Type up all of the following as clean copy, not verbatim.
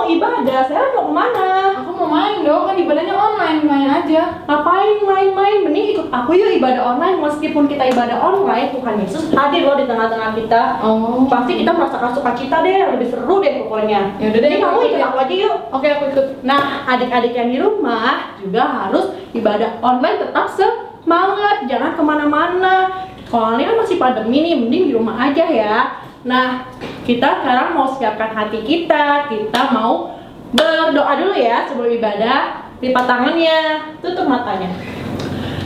ibadah, Sarah mau kemana? Aku mau main dong, kan ibadahnya online, main aja. Ngapain main-main? Mending ikut aku yuk ibadah online. Meskipun kita ibadah online, Tuhan Yesus hadir loh di tengah-tengah kita. Oh. Pasti kita merasakan sukacita deh, lebih seru deh pokoknya. Ya udah deh, Jadi kamu ikut aku aja yuk. Oke, aku ikut. Nah, adik-adik yang di rumah juga harus ibadah online tetap semangat, jangan kemana-mana. Soalnya kan masih pandemi nih, mending di rumah aja ya. Nah, kita sekarang mau siapkan hati kita mau berdoa dulu ya sebelum ibadah. Lipat tangannya, tutup matanya.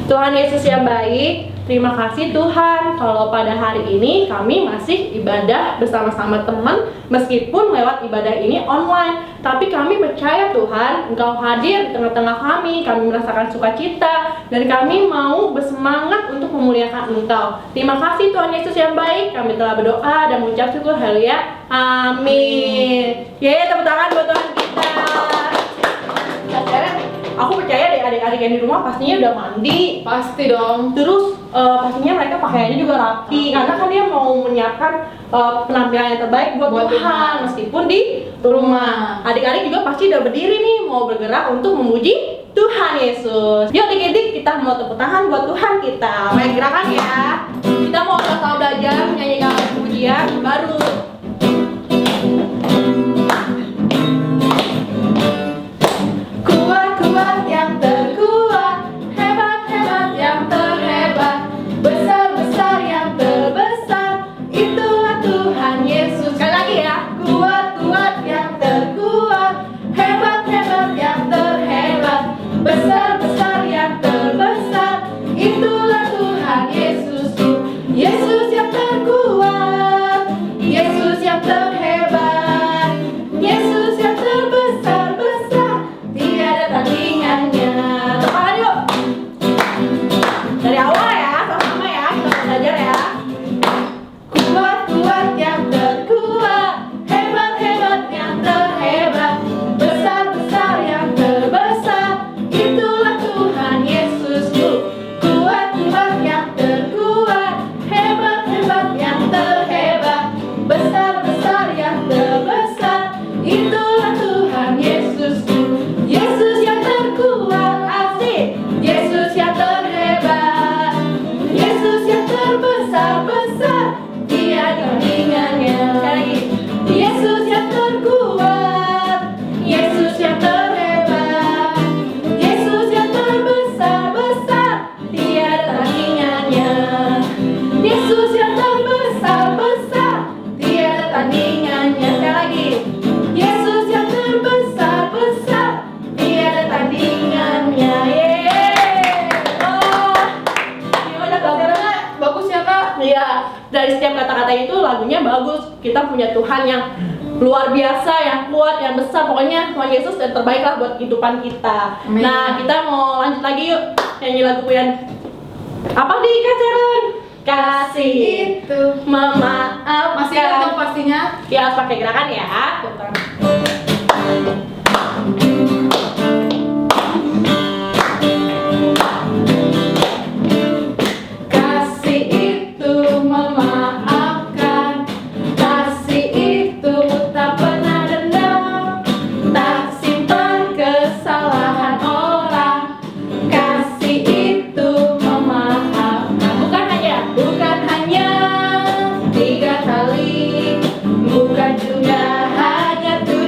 Tuhan Yesus yang baik, terima kasih Tuhan kalau pada hari ini kami masih ibadah bersama-sama teman meskipun lewat ibadah ini online. Tapi kami percaya Tuhan, Engkau hadir di tengah-tengah kami merasakan sukacita dan kami mau bersemangat untuk memuliakan Engkau. Terima kasih Tuhan Yesus yang baik, kami telah berdoa dan mengucap syukur, haleluya, amin. Yeay, tepuk tangan buat Tuhan kita. Aku percaya deh adik-adik yang di rumah pastinya udah mandi. Pasti dong. Terus pastinya mereka pakaiannya juga rapi karena kan dia mau menyiapkan penampilan yang terbaik buat Tuhan meskipun di rumah. Adik-adik juga pasti udah berdiri nih mau bergerak untuk memuji Tuhan Yesus. Yuk adik-adik kita mau tepuk tangan buat Tuhan kita. Main gerakan ya. Kita mau sama belajar menyanyikan pujian baru. Kuat yang terkuat, hebat-hebat yang terhebat, besar-besar yang terbesar, itulah Tuhan Yesus. Sekali lagi ya, kuat-kuat yang terkuat, hebat-hebat yang terhebat, besar-besar yang terbesar, itulah Tuhan Yesus. Yesus yang terkuat, Yesus yang terhebat, Yesus yang terbesar-besar, tiada tandingannya. Tepat yuk. Dari awal ya, sama-sama ya, kita belajar ya. Kuat-kuat yang terkuat, hebat-hebat yang terhebat, besar-besar yang terbesar, itulah Tuhan Yesusku. Kuat-kuat yang terkuat, hebat-hebat yang terhebat, besar-besar yang terbesar, itulah Tuhan Yesusku. Yesus yang terkuat, asik. Yesus yang terhebat, Yesus yang terbesar-besar, tiada tandingannya. Sekali lagi. Yesus yang terkuat, Yesus yang terhebat, Yesus yang terbesar-besar, tiada tandingannya. Yesus yang terbesar-besar, tiada tandingannya. Sekali lagi. Yesus yang terbesar-besar, tiada tandingannya. Yeay. Oh, gimana Kak Sarah? Bagus ya, Kak? Iya, dari setiap kata-kata itu lagunya bagus. Kita punya Tuhan yang luar biasa, yang kuat, yang besar. Pokoknya Tuhan Yesus yang terbaik lah buat kehidupan kita. Amin. Nah, kita mau lanjut lagi yuk nyanyi lagu yang apa nih Kak Sharon? Kasih Itu. memaafkan. Masih ingat dong pastinya? Ya, harus pakai gerakan ya. Putar. Kasih itu memaafkan, kasih itu tak pernah dendam, tak simpan kesalahan orang. Kasih itu memaafkan, bukan hanya 3 kali, bukan juga hanya 7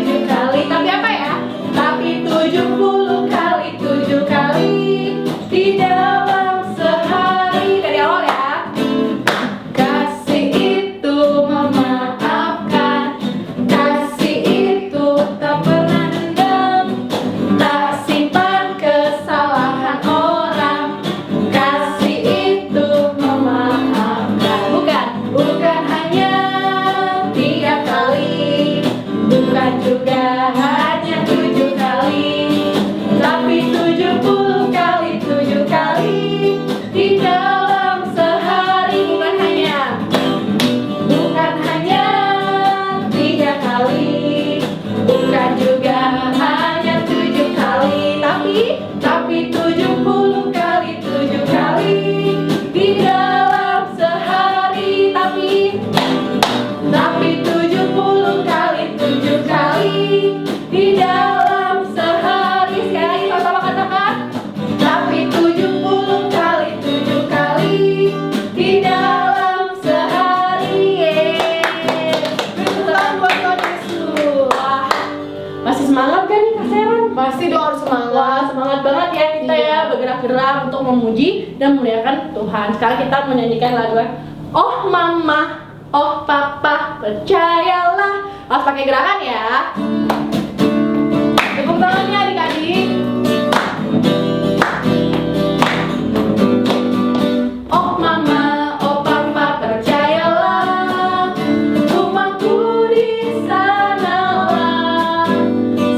gerak untuk memuji dan memuliakan Tuhan. Sekarang kita menyanyikan lagu Oh Mama, Oh Papa, percayalah. Harus pakai gerakan ya. Tepuk tangannya adik-adik. Oh Mama, Oh Papa, percayalah, rumahku di sanalah.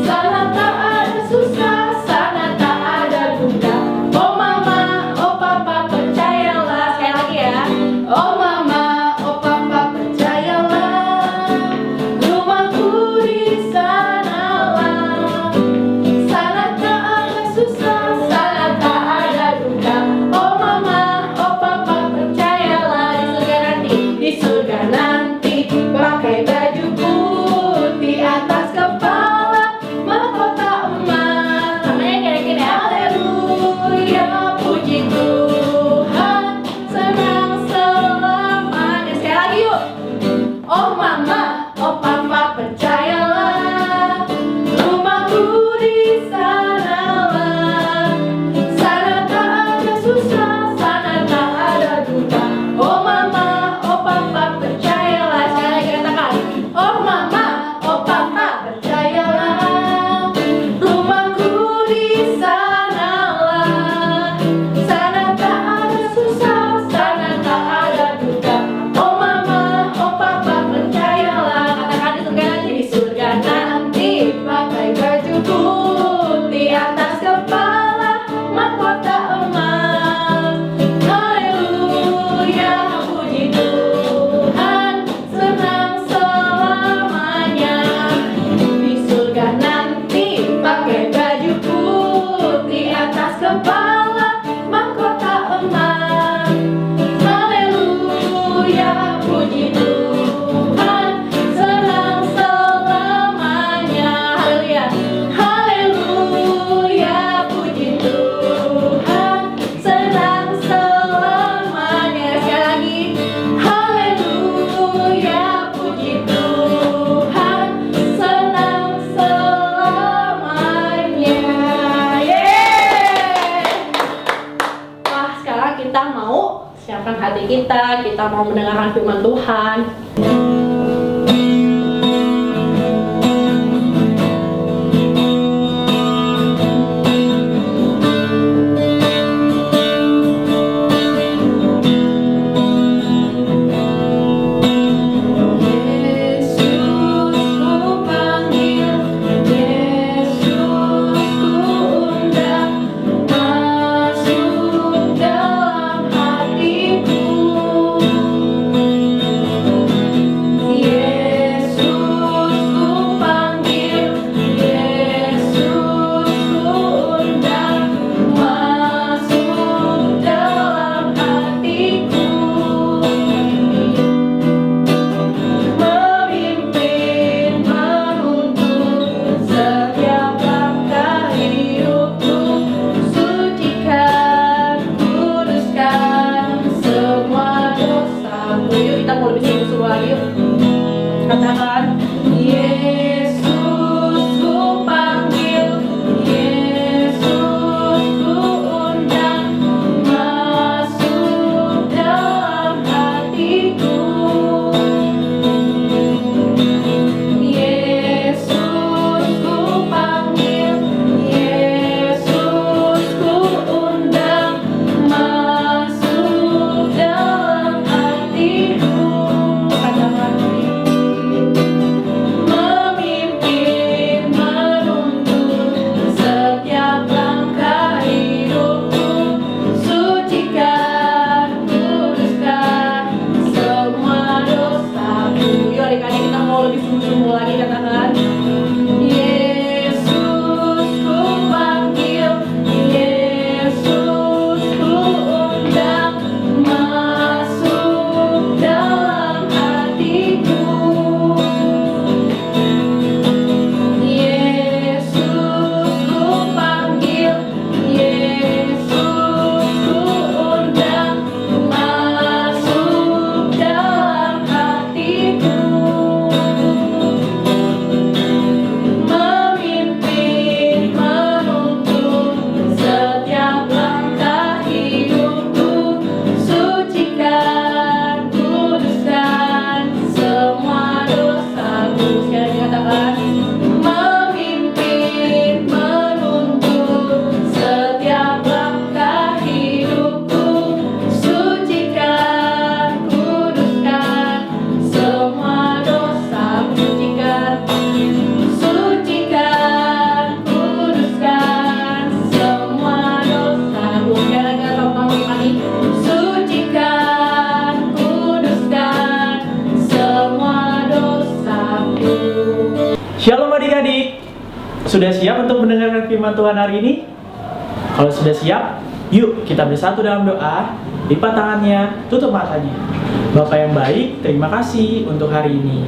Sana tak ada susah, sana tak ada duka. Oh Mama, Oh Papa, percayalah. Sekali lagi ya. Oh Mama, Oh Papa, percayalah, rumahku di sanalah. Sana tak ada susah, sana tak ada duka. Oh Mama, Oh Papa, percayalah, di surga nanti pakai baju putih, atas kepala mahkota emas. Namanya gini-gini, haleluya, puji Tuhan, senang selamanya. Sekali lagi yuk. Oh Mama, Oh Papa, percayalah, rumahku di sanalah. Sana tak ada susah, sana tak ada duka. Oh Mama, Oh Papa, percayalah. Sekali lagi katakan. Oh Mama, Oh Papa, percayalah, rumahku di sanalah. Sana tak ada susah, sana tak ada duka. Oh Mama, Oh Papa, percayalah. Katakan di surga nanti pakai baju putih, atas kepala mahkota emas. Haleluya, puji Tuhan, senang selamanya. Di surga nanti pakai baju putih, atas kepala mahkota emas. Haleluya, puji Tuhan, senang selamanya. Haleluya, haleluya, puji Tuhan, senang selamanya. Sekali lagi, haleluya, puji Tuhan, senang selamanya. Yeay! Wah, sekarang kita mau siapkan hati kita mau mendengarkan firman Tuhan. Yesus ku panggil, Yesus ku undang, masuk dalam hatiku. Sudah siap untuk mendengarkan firman Tuhan hari ini? Kalau sudah siap, yuk kita bersatu dalam doa. Lipat tangannya, tutup matanya. Bapak yang baik, terima kasih untuk hari ini.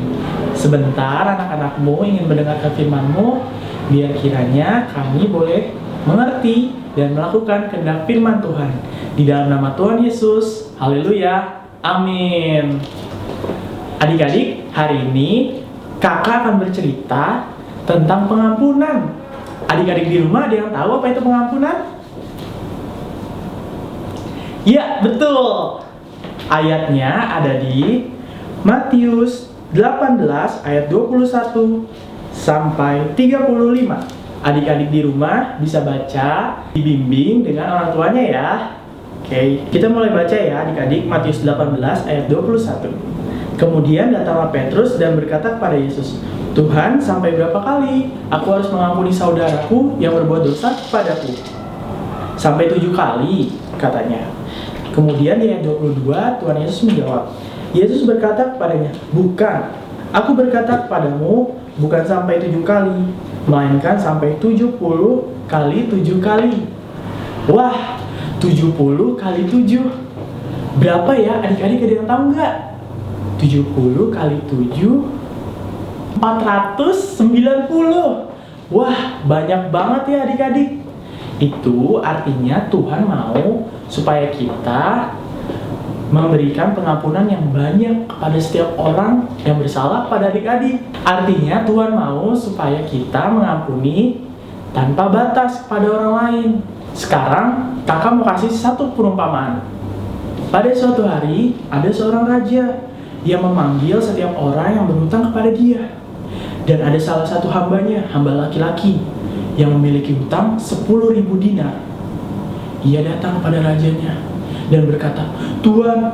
Sebentar anak-anakmu ingin mendengarkan firman-Mu, biar kiranya kami boleh mengerti dan melakukan kehendak firman Tuhan. Di dalam nama Tuhan Yesus, haleluya, amin. Adik-adik, hari ini kakak akan bercerita tentang pengampunan. Adik-adik di rumah ada yang tahu apa itu pengampunan? Ya, betul. Ayatnya ada di Matius 18 ayat 21 sampai 35. Adik-adik di rumah bisa baca, dibimbing dengan orang tuanya ya. Oke, kita mulai baca ya adik-adik. Matius 18 ayat 21. Kemudian datanglah Petrus dan berkata kepada Yesus, Tuhan, sampai berapa kali aku harus mengampuni saudaraku yang berbuat dosa kepadaku? Sampai 7 kali, katanya. Kemudian di ayat 22, Tuhan Yesus menjawab. Yesus berkata kepadanya, bukan, aku berkata kepadamu, bukan sampai 7 kali, melainkan sampai 70 kali 7 kali. Wah, 70 kali 7. Berapa ya adik-adik, ada yang tahu nggak? 70 kali 7, 490. Wah, banyak banget ya adik-adik. Itu artinya Tuhan mau supaya kita memberikan pengampunan yang banyak kepada setiap orang yang bersalah pada adik-adik. Artinya Tuhan mau supaya kita mengampuni tanpa batas kepada orang lain. Sekarang kakak mau kasih satu perumpamaan. Pada suatu hari ada seorang raja yang memanggil setiap orang yang berhutang kepada dia. Dan ada salah satu hambanya, hamba laki-laki, yang memiliki hutang 10.000 dinar. Ia datang kepada rajanya dan berkata, Tuhan,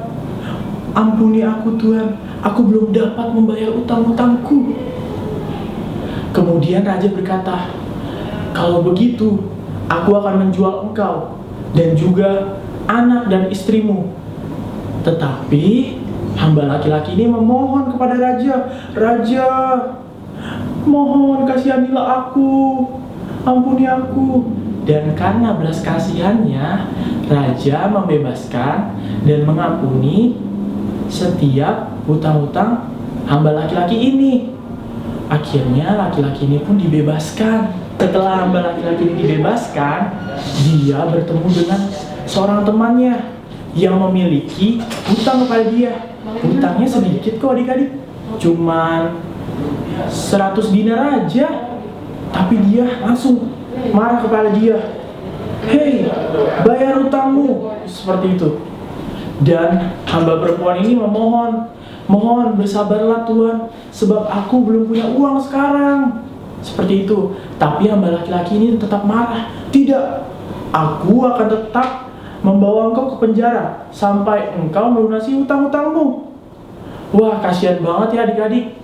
ampuni aku Tuhan, aku belum dapat membayar utang-utangku. Kemudian raja berkata, kalau begitu, aku akan menjual engkau dan juga anak dan istrimu. Tetapi hamba laki-laki ini memohon kepada raja, Raja, mohon kasihanilah aku, ampuni aku. Dan karena belas kasihannya, raja membebaskan dan mengampuni setiap hutang-hutang hamba laki-laki ini. Akhirnya laki-laki ini pun dibebaskan. Setelah hamba laki-laki ini dibebaskan, dia bertemu dengan seorang temannya yang memiliki hutang kepada dia. Hutangnya sedikit kok adik-adik, cuman 100 dinar aja. Tapi dia langsung marah kepada dia. Hei, bayar hutangmu. Seperti itu. Dan hamba perempuan ini mohon bersabarlah Tuhan, sebab aku belum punya uang sekarang. Seperti itu. Tapi hamba laki-laki ini tetap marah. Tidak, aku akan tetap membawa engkau ke penjara sampai engkau melunasi hutang-hutangmu. Wah, kasihan banget ya adik-adik.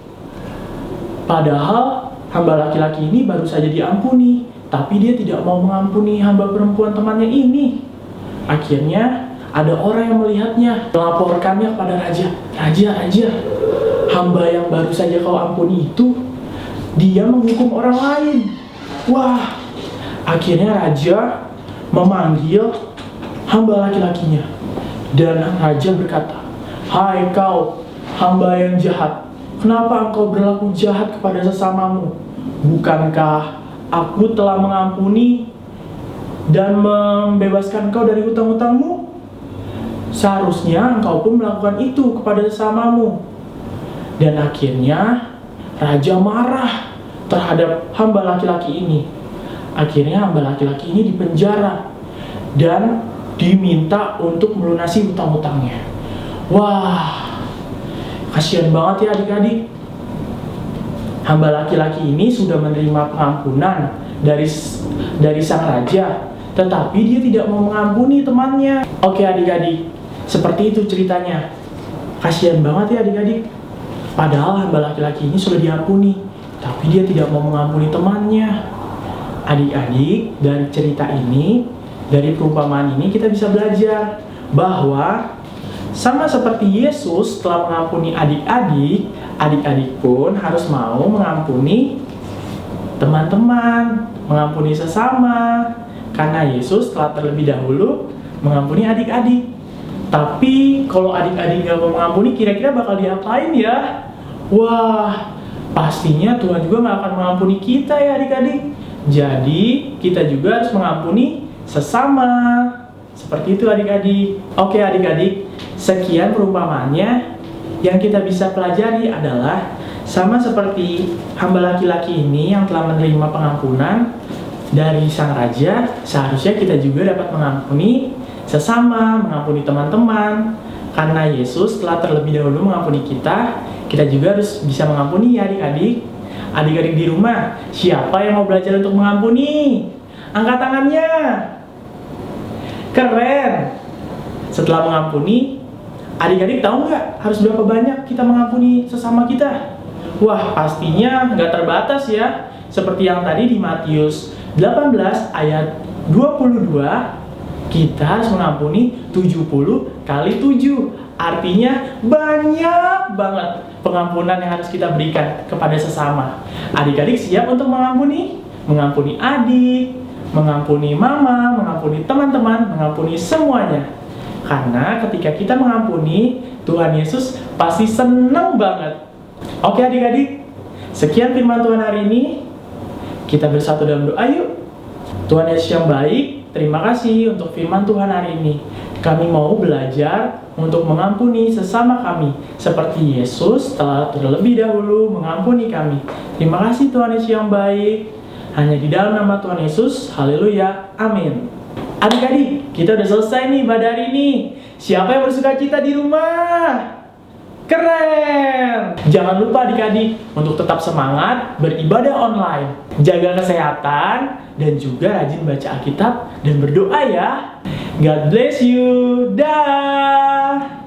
Padahal hamba laki-laki ini baru saja diampuni, tapi dia tidak mau mengampuni hamba perempuan temannya ini. Akhirnya ada orang yang melihatnya, melaporkannya kepada raja. Raja, hamba yang baru saja kau ampuni itu, dia menghukum orang lain. Wah, akhirnya raja memanggil hamba laki-lakinya. Dan raja berkata, hai kau, hamba yang jahat, kenapa engkau berlaku jahat kepada sesamamu? Bukankah aku telah mengampuni dan membebaskan engkau dari hutang-hutangmu? Seharusnya engkau pun melakukan itu kepada sesamamu. Dan akhirnya raja marah terhadap hamba laki-laki ini. Akhirnya hamba laki-laki ini dipenjara dan diminta untuk melunasi hutang-hutangnya. Wah, kasihan banget ya adik-adik. Hamba laki-laki ini sudah menerima pengampunan dari sang raja, tetapi dia tidak mau mengampuni temannya. Oke adik-adik, seperti itu ceritanya. Kasihan banget ya adik-adik. Padahal hamba laki-laki ini sudah diampuni, tapi dia tidak mau mengampuni temannya. Adik-adik, dari cerita ini, dari perumpamaan ini kita bisa belajar bahwa sama seperti Yesus telah mengampuni adik-adik, adik-adik pun harus mau mengampuni teman-teman, mengampuni sesama, karena Yesus telah terlebih dahulu mengampuni adik-adik. Tapi kalau adik-adik nggak mau mengampuni, kira-kira bakal diapain ya? Wah, pastinya Tuhan juga nggak akan mengampuni kita ya adik-adik. Jadi kita juga harus mengampuni sesama. Seperti itu adik-adik. Oke adik-adik, sekian perumpamaannya. Yang kita bisa pelajari adalah sama seperti hamba laki-laki ini yang telah menerima pengampunan dari sang raja, seharusnya kita juga dapat mengampuni sesama, mengampuni teman-teman. Karena Yesus telah terlebih dahulu mengampuni kita, kita juga harus bisa mengampuni ya adik-adik. Adik-adik di rumah, siapa yang mau belajar untuk mengampuni? Angkat tangannya. Keren. Setelah mengampuni, adik-adik tahu nggak harus berapa banyak kita mengampuni sesama kita? Wah, pastinya nggak terbatas ya. Seperti yang tadi di Matius 18 ayat 22, kita harus mengampuni 70 kali 7. Artinya banyak banget pengampunan yang harus kita berikan kepada sesama. Adik-adik siap untuk mengampuni? Mengampuni adik, mengampuni mama, mengampuni teman-teman, mengampuni semuanya. Karena ketika kita mengampuni, Tuhan Yesus pasti senang banget. Oke adik-adik, sekian firman Tuhan hari ini. Kita bersatu dalam doa yuk. Tuhan Yesus yang baik, terima kasih untuk firman Tuhan hari ini. Kami mau belajar untuk mengampuni sesama kami, seperti Yesus telah terlebih dahulu mengampuni kami. Terima kasih Tuhan Yesus yang baik. Hanya di dalam nama Tuhan Yesus, haleluya, amin. Adik-adik, kita udah selesai nih ibadah hari ini. Siapa yang bersuka cita di rumah? Keren! Jangan lupa adik-adik untuk tetap semangat beribadah online, jaga kesehatan, dan juga rajin baca Alkitab dan berdoa ya. God bless you. Dah.